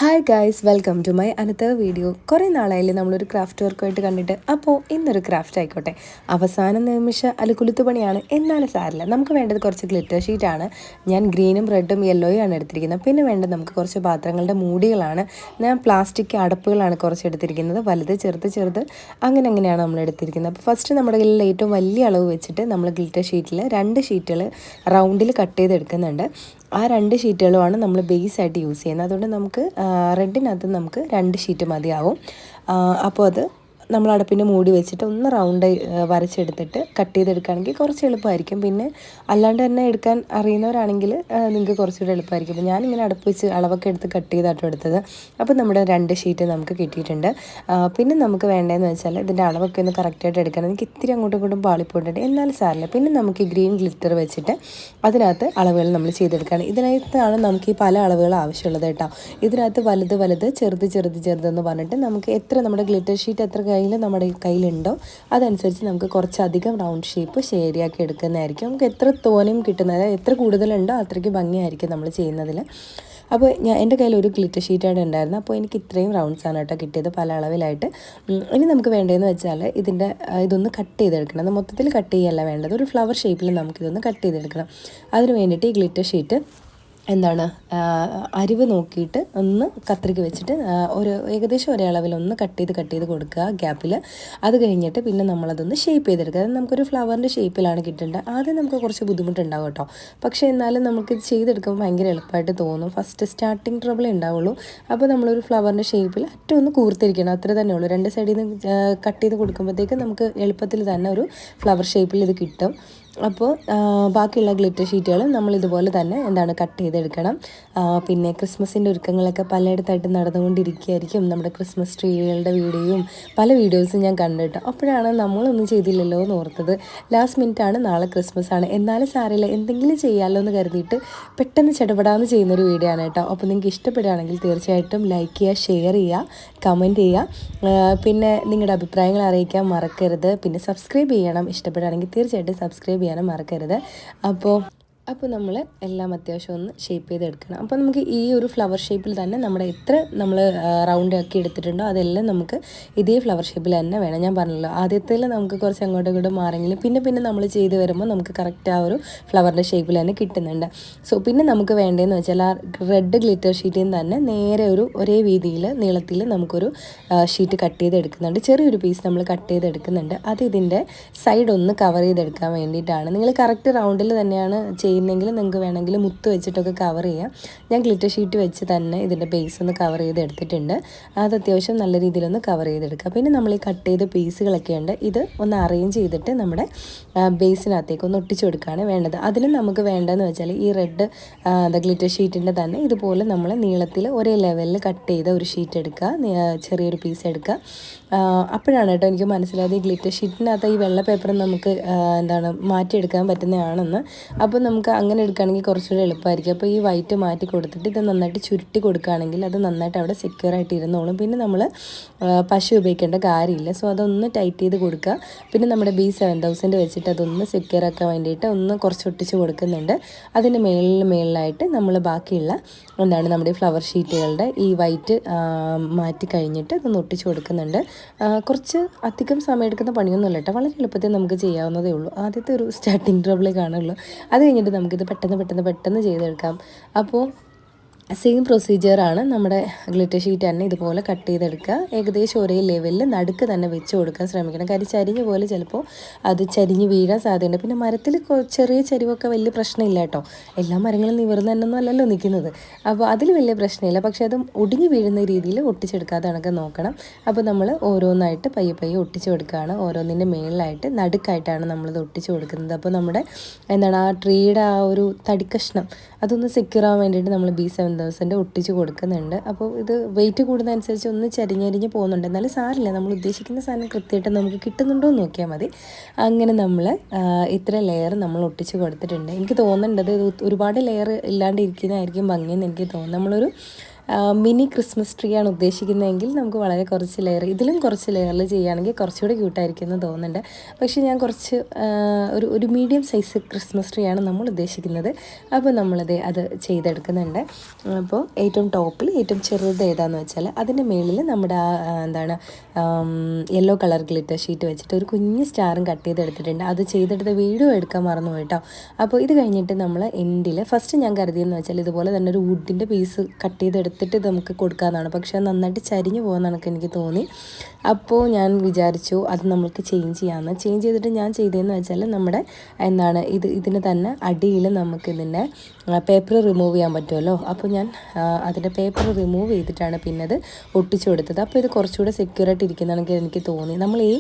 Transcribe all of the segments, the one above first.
Hi guys, welcome to my another video. കുറേ നാളായില്ലേ നമ്മളൊരു ക്രാഫ്റ്റ് വർക്കുമായിട്ട് കണ്ടിട്ട്. അപ്പോൾ ഇന്നൊരു ക്രാഫ്റ്റ് ആയിക്കോട്ടെ. അവസാന നിമിഷ അലുകുലുത്തു പണിയാണ്, എന്നാലും സാരില്ല. നമുക്ക് വേണ്ടത് കുറച്ച് ഗ്ലിറ്റർ ഷീറ്റാണ്. ഞാൻ ഗ്രീനും റെഡും യെല്ലോയും ആണ് എടുത്തിരിക്കുന്നത്. പിന്നെ വേണ്ടത് നമുക്ക് കുറച്ച് പാത്രങ്ങളുടെ മൂടികളാണ്. ഞാൻ പ്ലാസ്റ്റിക് അടപ്പുകളാണ് കുറച്ച് എടുത്തിരിക്കുന്നത്. വലുത്, ചെറുത് അങ്ങനെയാണ് നമ്മൾ എടുത്തിരിക്കുന്നത്. അപ്പോൾ ഫസ്റ്റ് നമ്മുടെ കയ്യിൽ ഏറ്റവും വലിയ അളവ് വെച്ചിട്ട് നമ്മൾ ഗ്ലിറ്റർ ഷീറ്റിൽ 2 ഷീറ്റുകൾ റൗണ്ടിൽ കട്ട് ചെയ്തെടുക്കുന്നുണ്ട്. ആ 2 ഷീറ്റുകളുമാണ് നമ്മൾ ബേസായിട്ട് യൂസ് ചെയ്യുന്നത്. അതുകൊണ്ട് നമുക്ക് റെഡിനകത്ത് നമുക്ക് 2 ഷീറ്റ് മതിയാവും. അപ്പോൾ അത് നമ്മൾ അടപ്പിൻ്റെ മൂടി വെച്ചിട്ട് ഒന്ന് റൗണ്ട് വരച്ചെടുത്തിട്ട് കട്ട് ചെയ്തെടുക്കുകയാണെങ്കിൽ കുറച്ച് എളുപ്പമായിരിക്കും. പിന്നെ അല്ലാണ്ട് തന്നെ എടുക്കാൻ അറിയുന്നവരാണെങ്കിൽ നിങ്ങൾക്ക് കുറച്ചുകൂടെ എളുപ്പമായിരിക്കും. അപ്പോൾ ഞാനിങ്ങനെ അടപ്പ് വെച്ച് അളവൊക്കെ എടുത്ത് കട്ട് ചെയ്താട്ടോ എടുത്തത്. അപ്പോൾ നമ്മുടെ 2 ഷീറ്റ് നമുക്ക് കിട്ടിയിട്ടുണ്ട്. പിന്നെ നമുക്ക് വേണ്ടതെന്ന് വെച്ചാൽ ഇതിൻ്റെ അളവൊക്കെ ഒന്ന് കറക്റ്റായിട്ട് എടുക്കണം. എനിക്ക് ഇത്തിരി അങ്ങോട്ടും ഇങ്ങോട്ടും പാളിപ്പോയിട്ടുണ്ട്, എന്നാലും സാരില്ല. പിന്നെ നമുക്ക് ഈ ഗ്രീൻ ഗ്ലിറ്റർ വെച്ചിട്ട് അതിനകത്ത് അളവുകൾ നമ്മൾ ചെയ്തെടുക്കുകയാണ്. ഇതിനകത്താണ് നമുക്ക് ഈ പല അളവുകൾ ആവശ്യമുള്ളത് കേട്ടോ. ഇതിനകത്ത് വലുത് ചെറുതെന്ന് പറഞ്ഞിട്ട് നമുക്ക് എത്ര നമ്മുടെ ഗ്ലിറ്റർ ഷീറ്റ് എത്ര നമ്മുടെ കയ്യിലുണ്ടോ അതനുസരിച്ച് നമുക്ക് കുറച്ചധികം റൗണ്ട് ഷേപ്പ് ശരിയാക്കി എടുക്കുന്നതായിരിക്കും. നമുക്ക് എത്ര തോനെയും കിട്ടുന്നത്, എത്ര കൂടുതലുണ്ടോ അത്രയ്ക്ക് ഭംഗിയായിരിക്കും നമ്മൾ ചെയ്യുന്നതിൽ. അപ്പോൾ എൻ്റെ കയ്യിൽ ഒരു ഗ്ലിറ്റർ ഷീറ്റാണ് ഉണ്ടായിരുന്നത്. അപ്പോൾ എനിക്ക് ഇത്രയും റൗണ്ട്സാണ് കേട്ടോ കിട്ടിയത്, പല അളവിലായിട്ട്. ഇനി നമുക്ക് വേണ്ടതെന്ന് വെച്ചാൽ ഇതൊന്ന് കട്ട് ചെയ്തെടുക്കണം. അത് മൊത്തത്തിൽ കട്ട് ചെയ്യല്ല വേണ്ടത്, ഒരു ഫ്ലവർ ഷേപ്പിൽ നമുക്കിതൊന്ന് കട്ട് ചെയ്തെടുക്കണം. അതിന് വേണ്ടിയിട്ട് ഈ ഗ്ലിറ്റർ ഷീറ്റ് അരിവ് നോക്കിയിട്ട് ഒന്ന് കത്രിക വെച്ചിട്ട് ഏകദേശം ഒരേ അളവിൽ ഒന്ന് കട്ട് ചെയ്ത് കൊടുക്കുക ഗ്യാപ്പിൽ. അത് കഴിഞ്ഞിട്ട് പിന്നെ നമ്മളതൊന്ന് ഷേപ്പ് ചെയ്തെടുക്കുക. അത് നമുക്കൊരു ഫ്ലവറിൻ്റെ ഷേപ്പിലാണ് കിട്ടേണ്ടത്. ആദ്യം നമുക്ക് കുറച്ച് ബുദ്ധിമുട്ടുണ്ടാവും കേട്ടോ, പക്ഷേ എന്നാലും നമുക്കിത് ചെയ്തെടുക്കുമ്പോൾ ഭയങ്കര എളുപ്പമായിട്ട് തോന്നും. ഫസ്റ്റ് സ്റ്റാർട്ടിങ് ട്രബിളേ ഉണ്ടാവുള്ളൂ. അപ്പോൾ നമ്മളൊരു ഫ്ലവറിൻ്റെ ഷേപ്പിൽ അറ്റം ഒന്ന് കൂർത്തിരിക്കണം, അത്ര തന്നെ ഉള്ളൂ. 2 സൈഡിൽ നിന്ന് കട്ട് ചെയ്ത് കൊടുക്കുമ്പോഴത്തേക്ക് നമുക്ക് എളുപ്പത്തിൽ തന്നെ ഒരു ഫ്ലവർ ഷേപ്പിൽ ഇത് കിട്ടും. അപ്പോൾ ബാക്കിയുള്ള ഗ്ലിറ്റർ ഷീറ്റുകൾ നമ്മൾ ഇതുപോലെ തന്നെ കട്ട് ചെയ്തെടുക്കണം. പിന്നെ ക്രിസ്മസിൻ്റെ ഒരുക്കങ്ങളൊക്കെ പലയിടത്തായിട്ട് നടന്നുകൊണ്ടിരിക്കുകയായിരിക്കും. നമ്മുടെ ക്രിസ്മസ് ട്രീകളുടെ വീഡിയോയും പല വീഡിയോസും ഞാൻ കണ്ടിട്ട് അപ്പോഴാണ് നമ്മളൊന്നും ചെയ്തില്ലല്ലോ എന്ന് ഓർത്തത്. ലാസ്റ്റ് മിനിറ്റാണ്, നാളെ ക്രിസ്മസ് ആണ്, എന്നാലും സാരമില്ല എന്തെങ്കിലും ചെയ്യാമല്ലോ എന്ന് കരുതിയിട്ട് പെട്ടെന്ന് ചടപടാന്ന് ചെയ്യുന്നൊരു വീഡിയോ ആണ് കേട്ടോ. അപ്പോൾ നിങ്ങൾക്ക് ഇഷ്ടപ്പെടുകയാണെങ്കിൽ തീർച്ചയായിട്ടും ലൈക്ക് ചെയ്യുക, ഷെയർ ചെയ്യുക, കമൻറ്റ് ചെയ്യുക. പിന്നെ നിങ്ങളുടെ അഭിപ്രായങ്ങൾ അറിയിക്കാൻ മറക്കരുത്. പിന്നെ സബ്സ്ക്രൈബ് ചെയ്യണം, ഇഷ്ടപ്പെടുകയാണെങ്കിൽ തീർച്ചയായിട്ടും സബ്സ്ക്രൈബ് ചെയ്യാനും മറക്കരുത്. അപ്പോൾ നമ്മൾ എല്ലാം അത്യാവശ്യം ഒന്ന് ഷേപ്പ് ചെയ്തെടുക്കണം. അപ്പോൾ നമുക്ക് ഈ ഒരു ഫ്ലവർ ഷേപ്പിൽ തന്നെ നമ്മുടെ എത്ര നമ്മൾ റൗണ്ട് ആക്കി എടുത്തിട്ടുണ്ടോ അതെല്ലാം നമുക്ക് ഇതേ ഫ്ലവർ ഷേപ്പിൽ തന്നെ വേണം. ഞാൻ പറഞ്ഞല്ലോ, ആദ്യത്തിൽ നമുക്ക് കുറച്ച് അങ്ങോട്ടും ഇങ്ങോട്ടും മാറെങ്കിലും പിന്നെ നമ്മൾ ചെയ്ത് വരുമ്പോൾ നമുക്ക് കറക്റ്റ് ആ ഒരു ഫ്ലവറിൻ്റെ ഷേപ്പിൽ തന്നെ കിട്ടുന്നുണ്ട്. പിന്നെ നമുക്ക് വേണ്ടതെന്ന് വെച്ചാൽ ആ റെഡ് ഗ്ലിറ്റർ ഷീറ്റിൽ നിന്ന് തന്നെ നേരെ ഒരേ വീതിയിൽ നീളത്തിൽ നമുക്കൊരു ഷീറ്റ് കട്ട് ചെയ്തെടുക്കുന്നുണ്ട്. ചെറിയൊരു പീസ് നമ്മൾ കട്ട് ചെയ്തെടുക്കുന്നുണ്ട്. അത് ഇതിൻ്റെ സൈഡ് ഒന്ന് കവർ ചെയ്തെടുക്കാൻ വേണ്ടിയിട്ടാണ്. നിങ്ങൾ കറക്റ്റ് റൗണ്ടിൽ തന്നെയാണ് ചെയ്യുന്നെങ്കിൽ നിങ്ങൾക്ക് വേണമെങ്കിൽ മുത്ത് വെച്ചിട്ടൊക്കെ കവർ ചെയ്യാം. ഞാൻ ഗ്ലിറ്റർ ഷീറ്റ് വെച്ച് തന്നെ ഇതിൻ്റെ ബേസ് ഒന്ന് കവർ ചെയ്തെടുത്തിട്ടുണ്ട്. അത് അത്യാവശ്യം നല്ല രീതിയിലൊന്ന് കവർ ചെയ്തെടുക്കുക. പിന്നെ നമ്മൾ ഈ കട്ട് ചെയ്ത പീസുകളൊക്കെ ഉണ്ട്, ഇത് ഒന്ന് അറേഞ്ച് ചെയ്തിട്ട് നമ്മുടെ ബേസിനകത്തേക്ക് ഒന്ന് ഒട്ടിച്ചു കൊടുക്കുകയാണ് വേണ്ടത്. അതിന് നമുക്ക് വേണ്ടതെന്ന് വെച്ചാൽ ഈ റെഡ് ഗ്ലിറ്റർ ഷീറ്റിൻ്റെ തന്നെ ഇതുപോലെ നമ്മൾ നീളത്തിൽ ഒരേ ലെവലിൽ കട്ട് ചെയ്ത ഒരു ഷീറ്റ് എടുക്കുക, ചെറിയൊരു പീസ് എടുക്കുക. അപ്പോഴാണ് കേട്ടോ എനിക്ക് മനസ്സിലായത് ഈ ഗ്ലിറ്റർ ഷീറ്റിനകത്ത് ഈ വെള്ള പേപ്പർ നമുക്ക് മാറ്റിയെടുക്കാൻ പറ്റുന്നതാണെന്ന്. അപ്പോൾ നമുക്ക് അങ്ങനെ എടുക്കുകയാണെങ്കിൽ കുറച്ചുകൂടി എളുപ്പമായിരിക്കും. അപ്പോൾ ഈ വൈറ്റ് മാറ്റി കൊടുത്തിട്ട് ഇത് നന്നായിട്ട് ചുരുട്ടി കൊടുക്കുകയാണെങ്കിൽ അത് നന്നായിട്ട് അവിടെ സെക്യൂർ ആയിട്ട് ഇരുന്നോളും. പിന്നെ നമ്മൾ പശ ഉപയോഗിക്കേണ്ട കാര്യമില്ല. അതൊന്ന് ടൈറ്റ് ചെയ്ത് കൊടുക്കുക. പിന്നെ നമ്മുടെ B7000 വെച്ചിട്ട് അതൊന്ന് സെക്യൂർ ആക്കാൻ വേണ്ടിയിട്ട് ഒന്ന് കുറച്ച് ഒട്ടിച്ച് കൊടുക്കുന്നുണ്ട്. അതിൻ്റെ മേളിലായിട്ട് നമ്മൾ ബാക്കിയുള്ള നമ്മുടെ ഫ്ലവർ ഷീറ്റുകളുടെ ഈ വൈറ്റ് മാറ്റി കഴിഞ്ഞിട്ട് ഇതൊന്ന് ഒട്ടിച്ച് കൊടുക്കുന്നുണ്ട്. കുറച്ച് അധികം സമയം എടുക്കുന്ന പണിയൊന്നുമില്ല കേട്ടോ, വളരെ എളുപ്പത്തിൽ നമുക്ക് ചെയ്യാവുന്നതേ ഉള്ളൂ. ആദ്യത്തെ ഒരു സ്റ്റാർട്ടിങ് ട്രബിളേ കാണുള്ളൂ. അത് കഴിഞ്ഞിട്ട് നമുക്കിത് പെട്ടെന്ന് ചെയ്തെടുക്കാം. അപ്പോൾ സെയിം പ്രൊസീജിയറാണ്. നമ്മുടെ ഗ്ലിറ്റർ ഷീറ്റ് തന്നെ ഇതുപോലെ കട്ട് ചെയ്തെടുക്കുക. ഏകദേശം ഒരേ ലെവലിൽ നടുക്ക് തന്നെ വെച്ച് കൊടുക്കാൻ ശ്രമിക്കണം. കാര്യം ചരിഞ്ഞ പോലെ ചിലപ്പോൾ അത് ചരിഞ്ഞ് വീഴാൻ സാധ്യതയുണ്ട്. പിന്നെ മരത്തിൽ ചെറിയ ചരിവൊക്കെ വലിയ പ്രശ്നമില്ല കേട്ടോ, എല്ലാ മരങ്ങളും നിവർന്ന് തന്നെയൊന്നും അല്ലല്ലോ നിൽക്കുന്നത്. അപ്പോൾ അതിൽ വലിയ പ്രശ്നമില്ല. പക്ഷേ അത് ഒടിഞ്ഞ് വീഴുന്ന രീതിയിൽ ഒട്ടിച്ചെടുക്കാതെ കണക്ക് നോക്കണം. അപ്പോൾ നമ്മൾ ഓരോന്നായിട്ട് പയ്യെ ഒട്ടിച്ച് കൊടുക്കുകയാണ്. ഓരോന്നിൻ്റെ മേളിലായിട്ട് നടുക്കായിട്ടാണ് നമ്മളിത് ഒട്ടിച്ച് കൊടുക്കുന്നത്. അപ്പോൾ നമ്മുടെ ആ ട്രീയുടെ ആ ഒരു തടിക്കഷ്ണം അതൊന്ന് സെക്യൂർ ആവാൻ വേണ്ടിയിട്ട് നമ്മൾ B7000 ഒട്ടിച്ച് കൊടുക്കുന്നുണ്ട്. അപ്പോൾ ഇത് വെയിറ്റ് കൂടുന്നതനുസരിച്ച് ഒന്ന് ചരിഞ്ഞ് പോകുന്നുണ്ട്, എന്നാലും സാരില്ല, നമ്മൾ ഉദ്ദേശിക്കുന്ന സാധനം കൃത്യമായിട്ട് നമുക്ക് കിട്ടുന്നുണ്ടോ എന്ന് നോക്കിയാൽ മതി. അങ്ങനെ നമ്മൾ ഇത്ര ലെയർ നമ്മൾ ഒട്ടിച്ച് കൊടുത്തിട്ടുണ്ട്. എനിക്ക് തോന്നുന്നുണ്ട് ഒരുപാട് ലെയർ ഇല്ലാണ്ട് ഇരിക്കുന്നതായിരിക്കും ഭംഗിയെന്ന് എനിക്ക് തോന്നുന്നു. നമ്മളൊരു മിനി ക്രിസ്മസ് ട്രീ ആണ് ഉദ്ദേശിക്കുന്നതെങ്കിൽ നമുക്ക് വളരെ കുറച്ച് ലെയർ, ഇതിലും കുറച്ച് ലെയറിൽ ചെയ്യുകയാണെങ്കിൽ കുറച്ചുകൂടി ക്യൂട്ടായിരിക്കും എന്ന് തോന്നുന്നുണ്ട്. പക്ഷേ ഞാൻ കുറച്ച് ഒരു മീഡിയം സൈസ് ക്രിസ്മസ് ട്രീ ആണ് നമ്മൾ ഉദ്ദേശിക്കുന്നത്. അപ്പോൾ അത് ചെയ്തെടുക്കുന്നുണ്ട്. അപ്പോൾ ഏറ്റവും ടോപ്പിൽ ഏറ്റവും ചെറുത് ഏതാണെന്ന് വെച്ചാൽ അതിൻ്റെ മുകളിൽ നമ്മുടെ യെല്ലോ കളർ ഗ്ലിറ്റർ ഷീറ്റ് വെച്ചിട്ട് ഒരു കുഞ്ഞ് സ്റ്റാറും കട്ട് ചെയ്തെടുത്തിട്ടുണ്ട്. അത് ചെയ്തെടുത്ത വീഡിയോ എടുക്കാൻ മറന്നു കേട്ടോ. അപ്പോൾ ഇത് കഴിഞ്ഞിട്ട് നമ്മൾ എൻഡിൽ ഫസ്റ്റ് ഞാൻ കരുതിയെന്ന് വെച്ചാൽ ഇതുപോലെ തന്നെ ഒരു വുഡിൻ്റെ പീസ് കട്ട് ചെയ്തെടുത്തിട്ട് ഇത് നമുക്ക് കൊടുക്കാമെന്നാണ്. പക്ഷേ അത് നന്നായിട്ട് ചരിഞ്ഞു പോകുന്നതാണ് എനിക്ക് തോന്നി. അപ്പോൾ ഞാൻ വിചാരിച്ചു അത് നമുക്ക് ചേഞ്ച് ചെയ്യാമെന്ന്. ചേഞ്ച് ചെയ്തിട്ട് ഞാൻ ചെയ്തതെന്ന് വെച്ചാൽ നമ്മുടെ ഇതിന് തന്നെ അടിയിൽ നമുക്കിതിൻ്റെ പേപ്പർ റിമൂവ് ചെയ്യാൻ പറ്റുമല്ലോ. അപ്പോൾ ഞാൻ അതിൻ്റെ പേപ്പർ റിമൂവ് ചെയ്തിട്ടാണ് പിന്നെ അത് ഒട്ടിച്ചു കൊടുത്തത്. അപ്പോൾ ഇത് കുറച്ചുകൂടെ സെക്യൂറായിട്ട് ഇരിക്കുന്നതാണെങ്കിൽ എനിക്ക് തോന്നി. നമ്മൾ ഈ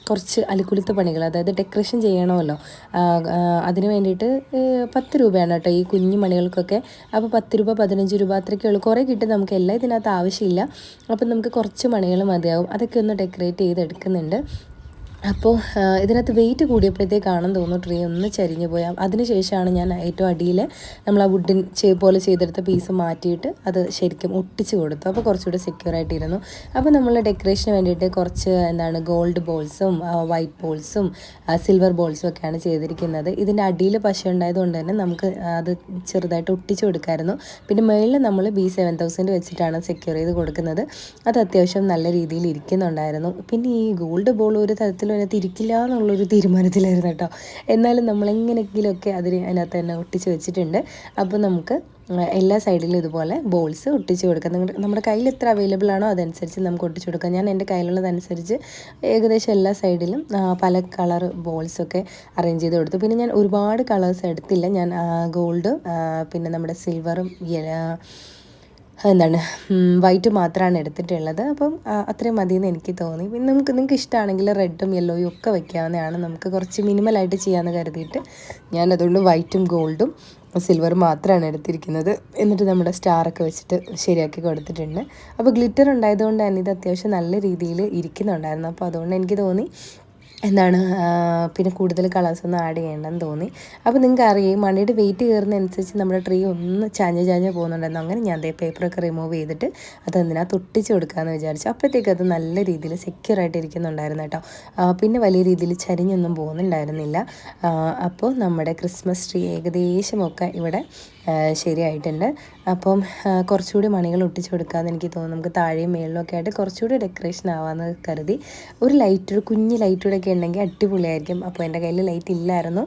കുറച്ച് അലുക്കുലുത്ത പണികൾ, അതായത് ഡെക്കറേഷൻ ചെയ്യണമല്ലോ, അതിന് വേണ്ടിയിട്ട് 10 രൂപയാണ് കേട്ടോ ഈ കുഞ്ഞു മണികൾക്കൊക്കെ. അപ്പോൾ 10 രൂപ 15 രൂപ അത്രയൊക്കെ ഉള്ളൂ. കുറേ കിട്ടും, നമുക്ക് എല്ലാം ഇതിനകത്ത് ആവശ്യമില്ല. അപ്പം നമുക്ക് കുറച്ച് മണികൾ മതിയാവും. അതൊക്കെ ഒന്ന് ഡെക്കറേറ്റ് ചെയ്തെടുക്കുന്നുണ്ട്. അപ്പോൾ ഇതിനകത്ത് വെയിറ്റ് കൂടിയപ്പോഴത്തേക്കാണെന്ന് തോന്നുന്നു ട്രീ ഒന്ന് ചരിഞ്ഞു പോയി. അതിനുശേഷമാണ് ഞാൻ ഏറ്റവും അടിയിൽ നമ്മൾ ആ വുഡിൻ പോലെ ചെയ്തെടുത്ത പീസ് മാറ്റിയിട്ട് അത് ശരിക്കും ഒട്ടിച്ച് കൊടുത്തു. അപ്പോൾ കുറച്ചുകൂടി സെക്യൂറായിട്ടിരുന്നു. അപ്പോൾ നമ്മൾ ഡെക്കറേഷന് വേണ്ടിയിട്ട് കുറച്ച് ഗോൾഡ് ബോൾസും വൈറ്റ് ബോൾസും സിൽവർ ബോൾസും ഒക്കെയാണ് ചെയ്തിരിക്കുന്നത്. ഇതിൻ്റെ അടിയിൽ പശ ഉണ്ടായതുകൊണ്ട് തന്നെ നമുക്ക് അത് ചെറുതായിട്ട് ഒട്ടിച്ച് കൊടുക്കാമായിരുന്നു. പിന്നെ മുകളിൽ നമ്മൾ B7000 വെച്ചിട്ടാണ് സെക്യൂർ ചെയ്ത് കൊടുക്കുന്നത്. അത് അത്യാവശ്യം നല്ല രീതിയിൽ ഇരിക്കുന്നുണ്ടായിരുന്നു. പിന്നെ ഈ ഗോൾഡ് ബോൾ ഒരു തരത്തിൽ അതിനകത്ത് ഇരിക്കില്ല എന്നുള്ളൊരു തീരുമാനത്തിലായിരുന്നു കേട്ടോ. എന്നാലും നമ്മളെങ്ങനെയെങ്കിലുമൊക്കെ അതിനകത്ത് തന്നെ ഒട്ടിച്ച് വെച്ചിട്ടുണ്ട്. അപ്പോൾ നമുക്ക് എല്ലാ സൈഡിലും ഇതുപോലെ ബോൾസ് ഒട്ടിച്ച് കൊടുക്കാം. നമ്മുടെ കയ്യിൽ എത്ര അവൈലബിൾ ആണോ അതനുസരിച്ച് നമുക്ക് ഒട്ടിച്ച് കൊടുക്കാം. ഞാൻ എൻ്റെ കയ്യിലുള്ളതനുസരിച്ച് ഏകദേശം എല്ലാ സൈഡിലും പല കളർ ബോൾസൊക്കെ അറേഞ്ച് ചെയ്ത് കൊടുത്തു. പിന്നെ ഞാൻ ഒരുപാട് കളേഴ്സ് എടുത്തില്ല. ഞാൻ ഗോൾഡ്, പിന്നെ നമ്മുടെ സിൽവറും വൈറ്റ് മാത്രമാണ് എടുത്തിട്ടുള്ളത്. അപ്പം അത്രയും മതിയെന്ന് എനിക്ക് തോന്നി. പിന്നെ നിങ്ങൾക്ക് ഇഷ്ടമാണെങ്കിൽ റെഡും യെല്ലോയും ഒക്കെ വയ്ക്കാവുന്നതാണ്. നമുക്ക് കുറച്ച് മിനിമലായിട്ട് ചെയ്യാമെന്ന് കരുതിയിട്ട് ഞാനതുകൊണ്ട് വൈറ്റും ഗോൾഡും സിൽവറും മാത്രമാണ് എടുത്തിരിക്കുന്നത്. എന്നിട്ട് നമ്മുടെ സ്റ്റാറൊക്കെ വെച്ചിട്ട് ശരിയാക്കി കൊടുത്തിട്ടുണ്ട്. അപ്പോൾ ഗ്ലിറ്റർ ഉണ്ടായതുകൊണ്ട് തന്നെ ഇത് അത്യാവശ്യം നല്ല രീതിയിൽ ഇരിക്കുന്നുണ്ടായിരുന്നു. അപ്പോൾ അതുകൊണ്ട് എനിക്ക് തോന്നി പിന്നെ കൂടുതൽ കളേഴ്സൊന്നും ആഡ് ചെയ്യേണ്ടെന്ന് തോന്നി. അപ്പോൾ നിങ്ങൾക്ക് അറിയാം, ഈ മണിയുടെ വെയിറ്റ് കയറുന്നതനുസരിച്ച് നമ്മുടെ ട്രീ ഒന്ന് ചാഞ്ഞ് പോകുന്നുണ്ടായിരുന്നു. അങ്ങനെ ഞാൻ പേപ്പറൊക്കെ റിമൂവ് ചെയ്തിട്ട് അതെന്തിനകത്ത് ഒട്ടിച്ച് കൊടുക്കാമെന്ന് വിചാരിച്ചു. അപ്പോഴത്തേക്ക് അത് നല്ല രീതിയിൽ സെക്യൂറായിട്ട് ഇരിക്കുന്നുണ്ടായിരുന്നു കേട്ടോ. പിന്നെ വലിയ രീതിയിൽ ചരിഞ്ഞൊന്നും പോകുന്നുണ്ടായിരുന്നില്ല. അപ്പോൾ നമ്മുടെ ക്രിസ്മസ് ട്രീ ഏകദേശമൊക്കെ ഇവിടെ ശരിയായിട്ടുണ്ട്. അപ്പം കുറച്ചുകൂടി മണികൾ ഒട്ടിച്ച് കൊടുക്കാമെന്ന് എനിക്ക് തോന്നുന്നു. നമുക്ക് താഴെയും മേളിലും ഒക്കെ ആയിട്ട് കുറച്ചുകൂടി ഡെക്കറേഷൻ ആവാമെന്ന് കരുതി. ഒരു കുഞ്ഞ് ലൈറ്റൂടെ ഒക്കെ ഉണ്ടെങ്കിൽ അടിപൊളിയായിരിക്കും. അപ്പോൾ എൻ്റെ കയ്യിൽ ലൈറ്റ് ഇല്ലായിരുന്നു.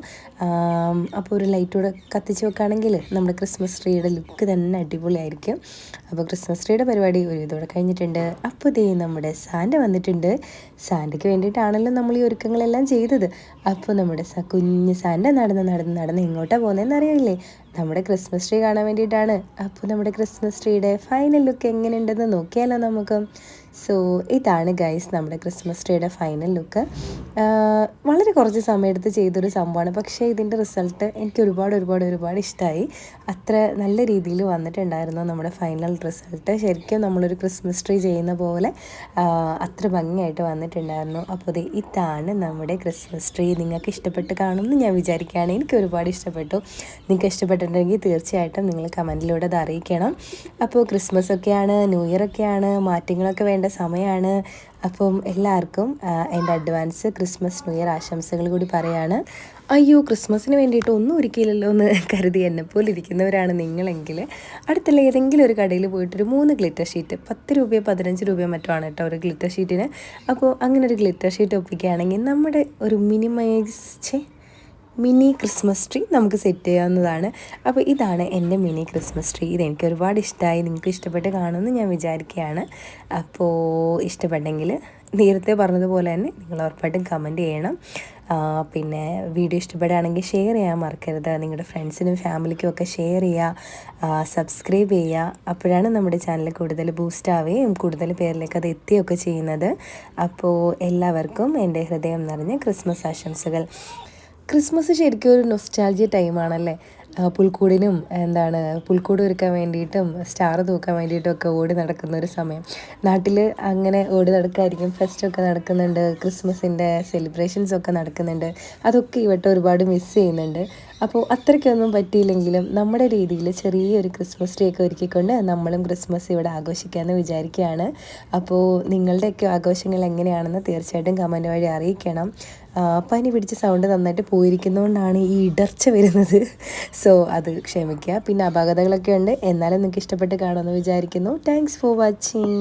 അപ്പോൾ ഒരു ലൈറ്റൂടെ കത്തിച്ച് വെക്കുകയാണെങ്കിൽ നമ്മുടെ ക്രിസ്മസ് ട്രീയുടെ ലുക്ക് തന്നെ അടിപൊളിയായിരിക്കും. അപ്പോൾ ക്രിസ്മസ് ട്രീയുടെ പരിപാടി ഒരു ഇതോടെ കഴിഞ്ഞിട്ടുണ്ട്. അപ്പോൾ നമ്മുടെ സാൻ്റ വന്നിട്ടുണ്ട്. സാൻ്റയ്ക്ക് വേണ്ടിയിട്ടാണല്ലോ നമ്മൾ ഈ ഒരുക്കങ്ങളെല്ലാം ചെയ്തത്. അപ്പോൾ നമ്മുടെ കുഞ്ഞ് സാൻ്റ നടന്ന് എങ്ങോട്ടാണ് പോകുന്നതെന്ന് അറിയില്ലേ? നമ്മുടെ ക്രിസ്മസ് ട്രീ കാണാൻ വേണ്ടിയിട്ടാണ്. അപ്പോൾ നമ്മുടെ ക്രിസ്മസ് ട്രീയുടെ ഫൈനൽ ലുക്ക് എങ്ങനെയുണ്ടെന്ന് നോക്കിയാലോ നമുക്ക്. സോ ഇതാണ് ഗൈസ് നമ്മുടെ ക്രിസ്മസ് ട്രീയുടെ ഫൈനൽ ലുക്ക്. വളരെ കുറച്ച് സമയമെടുത്ത് ചെയ്തൊരു സംഭവമാണ്. പക്ഷേ ഇതിൻ്റെ റിസൾട്ട് എനിക്ക് ഒരുപാട് ഇഷ്ടമായി. അത്ര നല്ല രീതിയിൽ വന്നിട്ടുണ്ടായിരുന്നു നമ്മുടെ ഫൈനൽ റിസൾട്ട്. ശരിക്കും നമ്മളൊരു ക്രിസ്മസ് ട്രീ ചെയ്യുന്ന പോലെ അത്ര ഭംഗിയായിട്ട് വന്നിട്ടുണ്ടായിരുന്നു. അപ്പോൾ ഇതാണ് നമ്മുടെ ക്രിസ്മസ് ട്രീ. നിങ്ങൾക്ക് ഇഷ്ടപ്പെട്ട് കാണുമെന്ന് ഞാൻ വിചാരിക്കുകയാണ്. എനിക്ക് ഒരുപാട് ഇഷ്ടപ്പെട്ടു. നിങ്ങൾക്ക് ഇഷ്ടപ്പെട്ടിട്ടുണ്ടെങ്കിൽ തീർച്ചയായിട്ടും നിങ്ങൾ കമൻറ്റിലൂടെ അത് അറിയിക്കണം. അപ്പോൾ ക്രിസ്മസ് ഒക്കെയാണ്, ന്യൂ ഇയർ ഒക്കെയാണ്, മാറ്റങ്ങളൊക്കെ വേണ്ട സമയമാണ്. അപ്പം എല്ലാവർക്കും എൻ്റെ അഡ്വാൻസ് ക്രിസ്മസ് ന്യൂ ഇയർ ആശംസകൾ കൂടി പറയാണ്. അയ്യോ, ക്രിസ്മസിന് വേണ്ടിയിട്ട് ഒന്നും ഒരുക്കിയില്ലല്ലോ എന്ന് കരുതി എന്നെപ്പോലെ ഇരിക്കുന്നവരാണ് നിങ്ങളെങ്കിൽ അടുത്തുള്ള ഏതെങ്കിലും ഒരു കടയിൽ പോയിട്ടൊരു 3 ഗ്ലിറ്റർ ഷീറ്റ് 10 രൂപയോ 15 രൂപയോ മറ്റോ ആണ് കേട്ടോ ഒരു ഗ്ലിറ്റർ ഷീറ്റിന്. അപ്പോൾ അങ്ങനെ ഒരു ഗ്ലിറ്റർ ഷീറ്റ് ഒപ്പിക്കുകയാണെങ്കിൽ നമ്മുടെ ഒരു മിനി ക്രിസ്മസ് ട്രീ നമുക്ക് സെറ്റ് ചെയ്യാവുന്നതാണ്. അപ്പോൾ ഇതാണ് എൻ്റെ മിനി ക്രിസ്മസ് ട്രീ. ഇതെനിക്ക് ഒരുപാട് ഇഷ്ടമായി. നിങ്ങൾക്ക് ഇഷ്ടപ്പെട്ട് കാണുമെന്ന് ഞാൻ വിചാരിക്കുകയാണ്. അപ്പോൾ ഇഷ്ടപ്പെട്ടെങ്കിൽ നേരത്തെ പറഞ്ഞതുപോലെ തന്നെ നിങ്ങൾ ഉറപ്പായിട്ടും കമൻറ്റ് ചെയ്യണം. പിന്നെ വീഡിയോ ഇഷ്ടപ്പെടുകയാണെങ്കിൽ ഷെയർ ചെയ്യാൻ മറക്കരുത്. നിങ്ങളുടെ ഫ്രണ്ട്സിനും ഫാമിലിക്കും ഒക്കെ ഷെയർ ചെയ്യുക, സബ്സ്ക്രൈബ് ചെയ്യുക. അപ്പോഴാണ് നമ്മുടെ ചാനൽ കൂടുതൽ ബൂസ്റ്റ് ആവുകയും കൂടുതൽ പേരിലേക്ക് അത് എത്തുകയൊക്കെ ചെയ്യുന്നത്. അപ്പോൾ എല്ലാവർക്കും എൻ്റെ ഹൃദയം നിറഞ്ഞ ക്രിസ്മസ് ആശംസകൾ. ക്രിസ്മസ് ശരിക്കും ഒരു നൊസ്റ്റാൾജിയ ടൈമാണല്ലേ. പുൽക്കൂടിനും പുൽക്കൂട് ഒരുക്കാൻ വേണ്ടിയിട്ടും സ്റ്റാർ തൂക്കാൻ വേണ്ടിയിട്ടും ഒക്കെ ഓടി നടക്കുന്ന ഒരു സമയം. നാട്ടിൽ അങ്ങനെ ഓടി നടക്കായിരിക്കും. ഫെസ്റ്റൊക്കെ നടക്കുന്നുണ്ട്, ക്രിസ്മസിൻ്റെ സെലിബ്രേഷൻസൊക്കെ നടക്കുന്നുണ്ട്. അതൊക്കെ ഈ വട്ടം ഒരുപാട് മിസ് ചെയ്യുന്നുണ്ട്. അപ്പോൾ അത്രയ്ക്കൊന്നും പറ്റിയില്ലെങ്കിലും നമ്മുടെ രീതിയിൽ ചെറിയൊരു ക്രിസ്മസ് ട്രീ ഒക്കെ ഒരുക്കിക്കൊണ്ട് നമ്മളും ക്രിസ്മസ് ഇവിടെ ആഘോഷിക്കാമെന്ന് വിചാരിക്കുകയാണ്. അപ്പോൾ നിങ്ങളുടെയൊക്കെ ആഘോഷങ്ങൾ എങ്ങനെയാണെന്ന് തീർച്ചയായിട്ടും കമൻറ്റ് വഴി അറിയിക്കണം. പനി പിടിച്ച സൗണ്ട് നന്നായിട്ട് പോയിരിക്കുന്നതുകൊണ്ടാണ് ഈ ഇടർച്ച വരുന്നത്. സോ അത് ക്ഷമിക്കുക. പിന്നെ അപാകതകളൊക്കെ ഉണ്ട്, എന്നാലും നിങ്ങൾക്ക് ഇഷ്ടപ്പെട്ട് കാണുമെന്ന് വിചാരിക്കുന്നു. Thanks for watching.